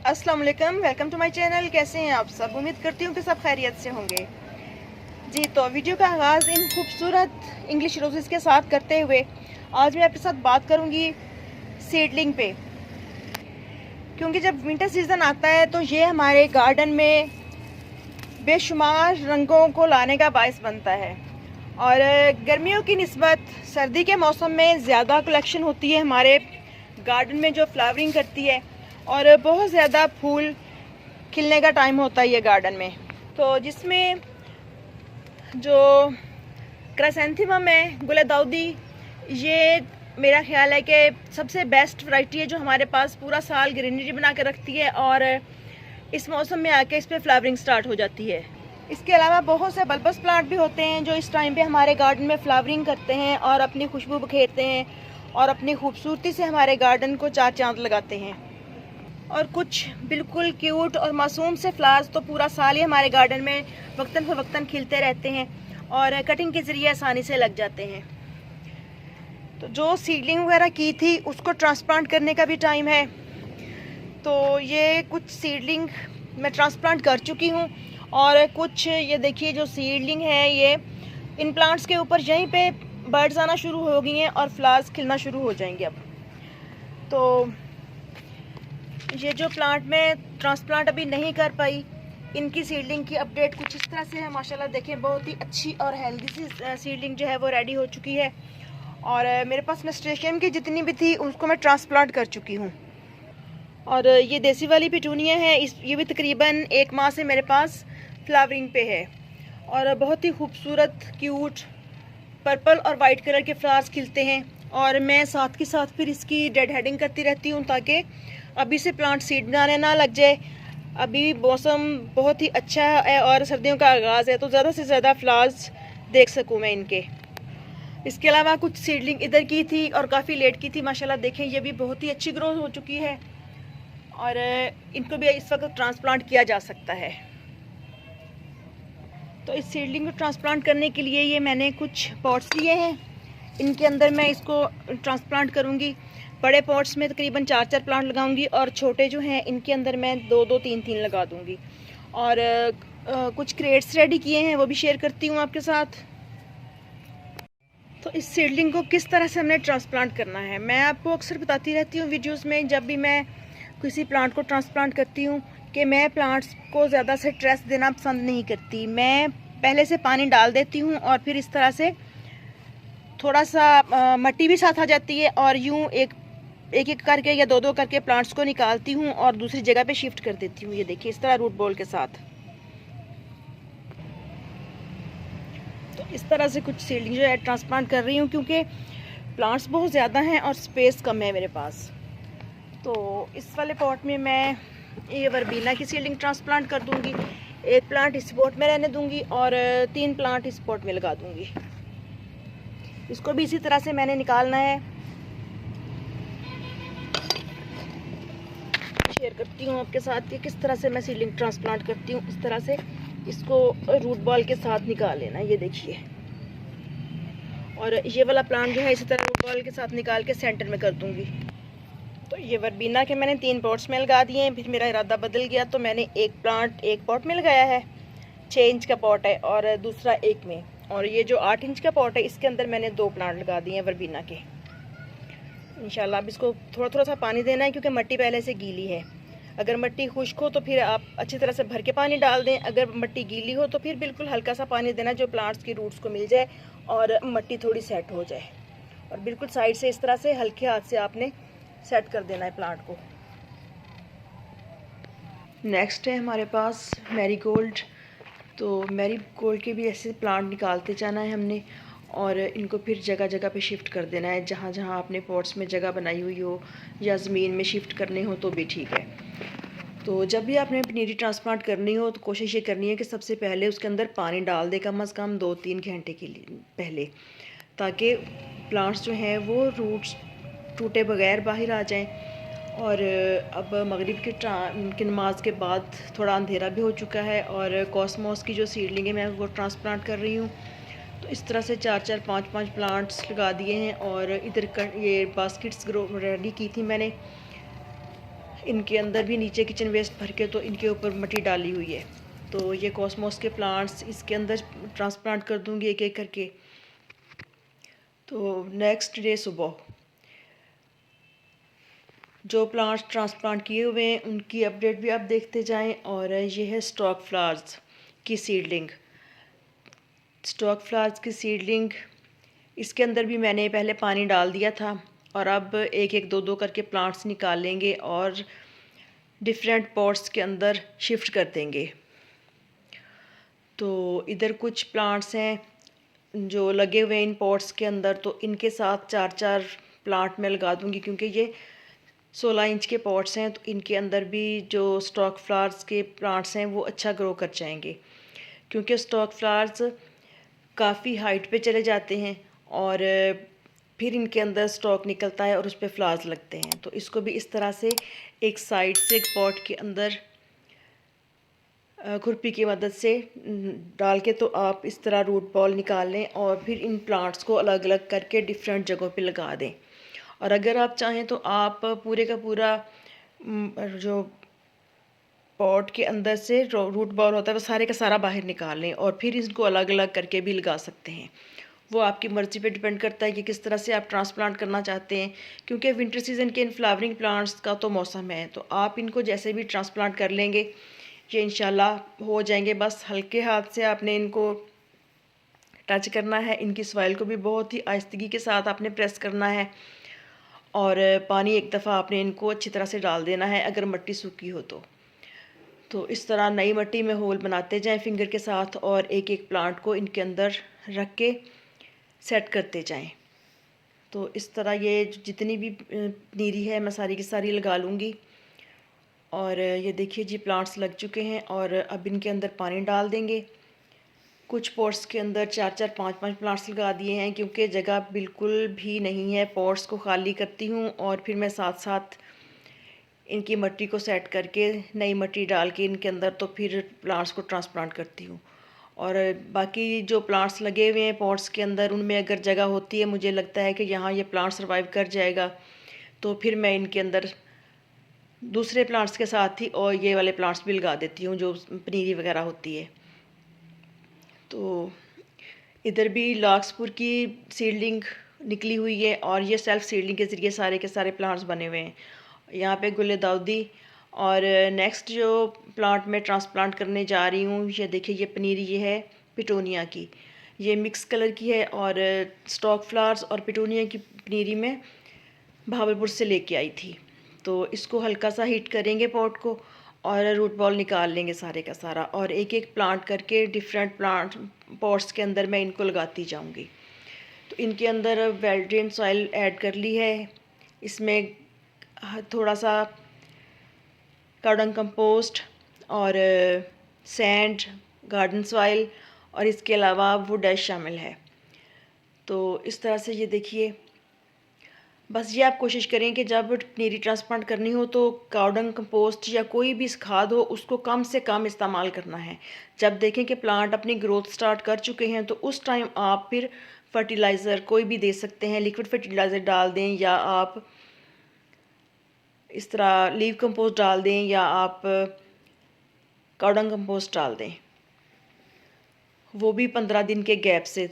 अस्सलाम वालेकुम, welcome to my channel. कैसे हैं आप सब? उम्मीद करती हूँ कि सब खैरियत से होंगे। जी, तो वीडियो का आगाज़ इन खूबसूरत इंग्लिश रोज़ेस के साथ करते हुए आज मैं आपके साथ बात करूँगी सीडलिंग पे, क्योंकि जब विंटर सीज़न आता है तो ये हमारे गार्डन में बेशुमार रंगों को लाने का बायस बनता है। और गर्मियों की निस्बत सर्दी के मौसम में ज़्यादा कलेक्शन होती है हमारे गार्डन में, जो फ्लावरिंग करती है और बहुत ज़्यादा फूल खिलने का टाइम होता है ये गार्डन में। तो जिसमें जो क्राइसेंथेमम है, गुलदाउदी, ये मेरा ख्याल है कि सबसे बेस्ट वैरायटी है जो हमारे पास पूरा साल ग्रीनरी बना के रखती है और इस मौसम में आके इस पर फ्लावरिंग स्टार्ट हो जाती है। इसके अलावा बहुत से बल्बस प्लांट भी होते हैं जो इस टाइम पे हमारे गार्डन में फ्लावरिंग करते हैं और अपनी खुशबू बखेरते हैं और अपनी खूबसूरती से हमारे गार्डन को चार चांद लगाते हैं। और कुछ बिल्कुल क्यूट और मासूम से फ्लावर्स तो पूरा साल ही हमारे गार्डन में वक्तन फ़वक्तन खिलते रहते हैं और कटिंग के ज़रिए आसानी से लग जाते हैं। तो जो सीडलिंग वगैरह की थी उसको ट्रांसप्लांट करने का भी टाइम है। तो ये कुछ सीडलिंग मैं ट्रांसप्लांट कर चुकी हूँ और कुछ ये देखिए जो सीडलिंग है ये इन प्लांट्स के ऊपर यहीं पे बर्ड्स आना शुरू हो गई हैं और फ्लावर्स खिलना शुरू हो जाएंगे अब। तो ये जो प्लांट में ट्रांसप्लांट अभी नहीं कर पाई, इनकी सीडलिंग की अपडेट कुछ इस तरह से है। माशाल्लाह देखें, बहुत ही अच्छी और हेल्दी सी सीडलिंग जो है वो रेडी हो चुकी है और मेरे पास नस्टेशियम की जितनी भी थी उसको मैं ट्रांसप्लांट कर चुकी हूँ। और ये देसी वाली पिटूनिया है, ये भी तकरीबन 1 माह से मेरे पास फ्लावरिंग पे है और बहुत ही खूबसूरत क्यूट पर्पल और वाइट कलर के फ्लावर्स खिलते हैं। और मैं साथ के साथ फिर इसकी डेड हेडिंग करती रहती हूँ ताकि अभी से प्लांट सीड बनाने ना लग जाए। अभी मौसम बहुत ही अच्छा है और सर्दियों का आगाज़ है तो ज़्यादा से ज़्यादा फ्लावर्स देख सकूँ मैं इनके। इसके अलावा कुछ सीडलिंग इधर की थी और काफ़ी लेट की थी। माशाल्लाह देखें, ये भी बहुत ही अच्छी ग्रोथ हो चुकी है और इनको भी इस वक्त ट्रांसप्लांट किया जा सकता है। तो इस सीडलिंग को ट्रांसप्लांट करने के लिए ये मैंने कुछ पॉट्स लिए हैं, इनके अंदर मैं इसको ट्रांसप्लांट करूँगी। बड़े पॉट्स में तकरीबन 4-4 प्लांट लगाऊंगी और छोटे जो हैं इनके अंदर मैं 2-2, 3-3 लगा दूँगी। और कुछ क्रेट्स रेडी किए हैं वो भी शेयर करती हूँ आपके साथ। तो इस सीडलिंग को किस तरह से हमने ट्रांसप्लांट करना है मैं आपको अक्सर बताती रहती हूँ वीडियोज़ में, जब भी मैं किसी प्लांट को ट्रांसप्लांट करती हूँ, कि मैं प्लांट्स को ज़्यादा से स्ट्रेस देना पसंद नहीं करती। मैं पहले से पानी डाल देती हूँ और फिर इस तरह से थोड़ा सा मिट्टी भी साथ आ जाती है और यूँ एक एक करके या 2-2 करके प्लांट्स को निकालती हूँ और दूसरी जगह पे शिफ्ट कर देती हूँ। ये देखिए इस तरह रूट बॉल के साथ। तो इस तरह से कुछ सीडलिंग जो है ट्रांसप्लांट कर रही हूँ क्योंकि प्लांट्स बहुत ज़्यादा हैं और स्पेस कम है मेरे पास। तो इस वाले पॉट में मैं ये वर्बीना की सीडलिंग ट्रांसप्लांट कर दूँगी। एक प्लांट इस पॉट में रहने दूँगी और 3 प्लांट इस पॉट में लगा दूँगी। इसको भी इसी तरह से मैंने निकालना है। शेयर करती हूँ आपके साथ कि किस तरह से मैं सीडलिंग ट्रांसप्लांट करती हूँ। इस तरह से इसको रूट बॉल के साथ निकाल लेना, ये देखिए। और ये वाला प्लांट जो है इसी तरह रूट बॉल के साथ निकाल के सेंटर में कर दूँगी। तो ये वर्बीना के मैंने 3 पॉट्स में लगा दिए हैं। फिर मेरा इरादा बदल गया तो मैंने एक प्लांट एक पॉट में लगाया है, 6 इंच का पॉट है, और दूसरा 1 में। और ये जो 8 इंच का पॉट है इसके अंदर मैंने 2 प्लांट लगा दिए हैं वर्बीना के। इंशाल्लाह अब इसको थोड़ा थोड़ा सा पानी देना है क्योंकि मिट्टी पहले से गीली है। अगर मिट्टी खुश्क हो तो फिर आप अच्छी तरह से भर के पानी डाल दें, अगर मिट्टी गीली हो तो फिर बिल्कुल हल्का सा पानी देना जो प्लांट्स की रूट्स को मिल जाए और मिट्टी थोड़ी सेट हो जाए। और बिल्कुल साइड से इस तरह से हल्के हाथ से आपने सेट कर देना है प्लांट को। नेक्स्ट है हमारे पास मैरीगोल्ड। तो मैरीगोल्ड के भी ऐसे प्लांट निकालते जाना है हमने और इनको फिर जगह जगह पे शिफ्ट कर देना है। जहाँ जहाँ आपने पॉट्स में जगह बनाई हुई हो या ज़मीन में शिफ्ट करने हो तो भी ठीक है। तो जब भी आपने पनीरी ट्रांसप्लांट करनी हो तो कोशिश ये करनी है कि सबसे पहले उसके अंदर पानी डाल दे, कम अज़ कम 2-3 घंटे के लिए पहले, ताकि प्लांट्स जो हैं वो रूट्स टूटे बगैर बाहर आ जाएं। और अब मगरिब की नमाज के बाद थोड़ा अंधेरा भी हो चुका है और कॉस्मोस की जो सीडलिंग है मैं वो ट्रांसप्लांट कर रही हूँ। तो इस तरह से 4-4, 5-5 प्लांट्स लगा दिए हैं और इधर ये बास्केट्स ग्रो रेडी की थी मैंने। इनके अंदर भी नीचे किचन वेस्ट भर के तो इनके ऊपर मिट्टी डाली हुई है। तो ये कॉस्मोस के प्लांट्स इसके अंदर ट्रांसप्लांट कर दूंगी एक एक करके। तो नेक्स्ट डे सुबह जो प्लांट्स ट्रांसप्लांट किए हुए हैं उनकी अपडेट भी आप देखते जाएं। और ये है स्टॉक फ्लावर्स की सीडलिंग। स्टॉक फ्लावर्स की सीडलिंग इसके अंदर भी मैंने पहले पानी डाल दिया था और अब एक एक दो दो करके प्लांट्स निकाल लेंगे और डिफरेंट पॉट्स के अंदर शिफ्ट कर देंगे। तो इधर कुछ प्लांट्स हैं जो लगे हुए हैं इन पॉट्स के अंदर, तो इनके साथ चार चार प्लांट मैं लगा दूंगी क्योंकि ये 16 इंच के पॉट्स हैं। तो इनके अंदर भी जो स्टॉक फ्लावर्स के प्लांट्स हैं वो अच्छा ग्रो कर जाएंगे क्योंकि स्टॉक फ्लावर्स काफ़ी हाइट पे चले जाते हैं और फिर इनके अंदर स्टॉक निकलता है और उस पर फ्लावर्स लगते हैं। तो इसको भी इस तरह से एक साइड से एक पॉट के अंदर खुरपी की मदद से डाल के तो आप इस तरह रूट बॉल निकाल लें और फिर इन प्लांट्स को अलग अलग करके डिफरेंट जगहों पे लगा दें। और अगर आप चाहें तो आप पूरे का पूरा जो पॉट के अंदर से रूट बॉल होता है वो सारे का सारा बाहर निकाल लें और फिर इसको अलग अलग करके भी लगा सकते हैं। वो आपकी मर्ज़ी पे डिपेंड करता है कि किस तरह से आप ट्रांसप्लांट करना चाहते हैं क्योंकि विंटर सीज़न के इन फ्लावरिंग प्लांट्स का तो मौसम है। तो आप इनको जैसे भी ट्रांसप्लांट कर लेंगे ये इंशाल्लाह हो जाएंगे। बस हल्के हाथ से आपने इनको टच करना है। इनकी सॉइल को भी बहुत ही आहिस्तगी के साथ आपने प्रेस करना है और पानी एक दफ़ा आपने इनको अच्छी तरह से डाल देना है अगर मिट्टी सूखी हो तो इस तरह नई मिट्टी में होल बनाते जाएं फिंगर के साथ और एक एक प्लांट को इनके अंदर रख के सेट करते जाएं। तो इस तरह ये जितनी भी नीरी है मैं सारी की सारी लगा लूँगी। और ये देखिए जी प्लांट्स लग चुके हैं और अब इनके अंदर पानी डाल देंगे। कुछ पॉट्स के अंदर चार चार पाँच पाँच प्लांट्स लगा दिए हैं क्योंकि जगह बिल्कुल भी नहीं है। पॉट्स को खाली करती हूँ और फिर मैं साथ साथ इनकी मिट्टी को सेट करके नई मिट्टी डाल के इनके अंदर तो फिर प्लांट्स को ट्रांसप्लांट करती हूँ। और बाकी जो प्लांट्स लगे हुए हैं पॉट्स के अंदर उनमें अगर जगह होती है मुझे लगता है कि यहाँ ये प्लांट सर्वाइव कर जाएगा तो फिर मैं इनके अंदर दूसरे प्लांट्स के साथ ही और ये वाले प्लांट्स भी लगा देती हूँ जो पनीरी वगैरह होती है। तो इधर भी लाक्सपुर की सीडलिंग निकली हुई है और ये सेल्फ सीडलिंग के ज़रिए सारे के सारे प्लांट्स बने हुए हैं। यहाँ पे गुल दाऊदी। और नेक्स्ट जो प्लांट में ट्रांसप्लांट करने जा रही हूँ ये देखिए ये पनीरी ये है पिटोनिया की। ये मिक्स कलर की है और स्टॉक फ्लावर्स और पिटोनिया की पनीरी में भावलपुर से लेके आई थी। तो इसको हल्का सा हीट करेंगे पॉट को और रूट बॉल निकाल लेंगे सारे का सारा और एक एक प्लांट करके डिफरेंट प्लांट पॉट्स के अंदर मैं इनको लगाती जाऊंगी। तो इनके अंदर वेल ड्रेन सॉइल ऐड कर ली है। इसमें थोड़ा सा कार्डन कंपोस्ट और सैंड गार्डन सॉइल और इसके अलावा वुड ऐश शामिल है। तो इस तरह से ये देखिए बस ये आप कोशिश करें कि जब पनीरी ट्रांसप्लांट करनी हो तो कार्डन कंपोस्ट या कोई भी खाद हो उसको कम से कम इस्तेमाल करना है। जब देखें कि प्लांट अपनी ग्रोथ स्टार्ट कर चुके हैं तो उस टाइम आप फिर फर्टिलाइज़र कोई भी दे सकते हैं, लिक्विड फर्टिलाइज़र डाल दें या आप इस तरह लीव कंपोस्ट डाल दें या आप कार्डन कंपोस्ट डाल दें, वो भी 15 दिन के गैप से।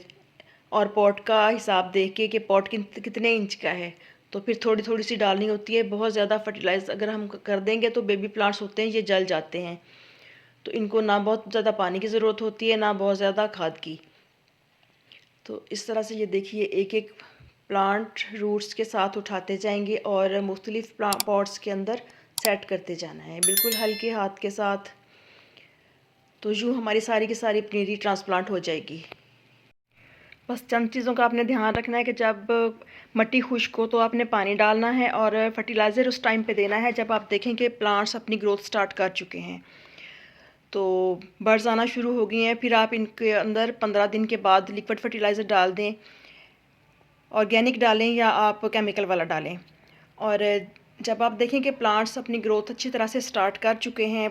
और पॉट का हिसाब देख के कि पॉट कितने इंच का है तो फिर थोड़ी थोड़ी सी डालनी होती है। बहुत ज़्यादा फर्टिलाइज़ अगर हम कर देंगे तो बेबी प्लांट्स होते हैं ये जल जाते हैं। तो इनको ना बहुत ज़्यादा पानी की ज़रूरत होती है ना बहुत ज़्यादा खाद की। तो इस तरह से ये देखिए एक एक प्लांट रूट्स के साथ उठाते जाएंगे और मुख्तलिफ पॉट्स के अंदर सेट करते जाना है बिल्कुल हल्के हाथ के साथ। तो यूँ हमारी सारी की सारी पनीरी ट्रांसप्लांट हो जाएगी। बस चंद चीज़ों का आपने ध्यान रखना है कि जब मिट्टी खुश्क हो तो आपने पानी डालना है और फर्टिलाइज़र उस टाइम पे देना है जब आप देखें कि प्लांट्स अपनी ग्रोथ स्टार्ट कर चुके हैं। तो बर्ड्स आना शुरू हो गई हैं फिर आप इनके अंदर 15 दिन के बाद लिक्विड फर्टिलाइज़र डाल दें, ऑर्गेनिक डालें या आप केमिकल वाला डालें। और जब आप देखें कि प्लांट्स अपनी ग्रोथ अच्छी तरह से स्टार्ट कर चुके हैं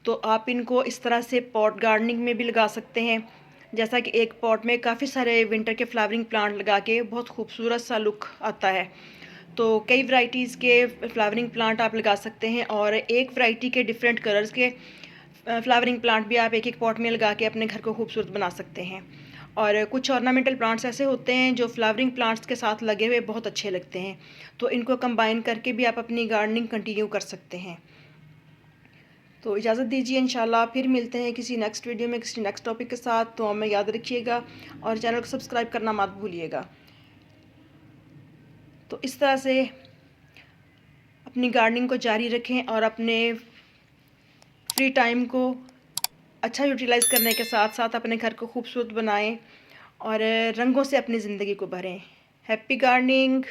तो आप इनको इस तरह से पॉट गार्डनिंग में भी लगा सकते हैं। जैसा कि एक पॉट में काफ़ी सारे विंटर के फ्लावरिंग प्लांट लगा के बहुत खूबसूरत सा लुक आता है। तो कई वैरायटीज़ के फ्लावरिंग प्लांट आप लगा सकते हैं और एक वैरायटी के डिफरेंट कलर्स के फ्लावरिंग प्लांट भी आप एक एक पॉट में लगा के अपने घर को खूबसूरत बना सकते हैं। और कुछ ऑर्नामेंटल प्लांट्स ऐसे होते हैं जो फ्लावरिंग प्लांट्स के साथ लगे हुए बहुत अच्छे लगते हैं, तो इनको कंबाइन करके भी आप अपनी गार्डनिंग कंटिन्यू कर सकते हैं। तो इजाज़त दीजिए, इंशाल्लाह फिर मिलते हैं किसी नेक्स्ट वीडियो में किसी नेक्स्ट टॉपिक के साथ। तो हमें याद रखिएगा और चैनल को सब्सक्राइब करना मत भूलिएगा। तो इस तरह से अपनी गार्डनिंग को जारी रखें और अपने फ्री टाइम को अच्छा यूटिलाइज़ करने के साथ साथ अपने घर को खूबसूरत बनाएं और रंगों से अपनी ज़िंदगी को भरें। Happy gardening.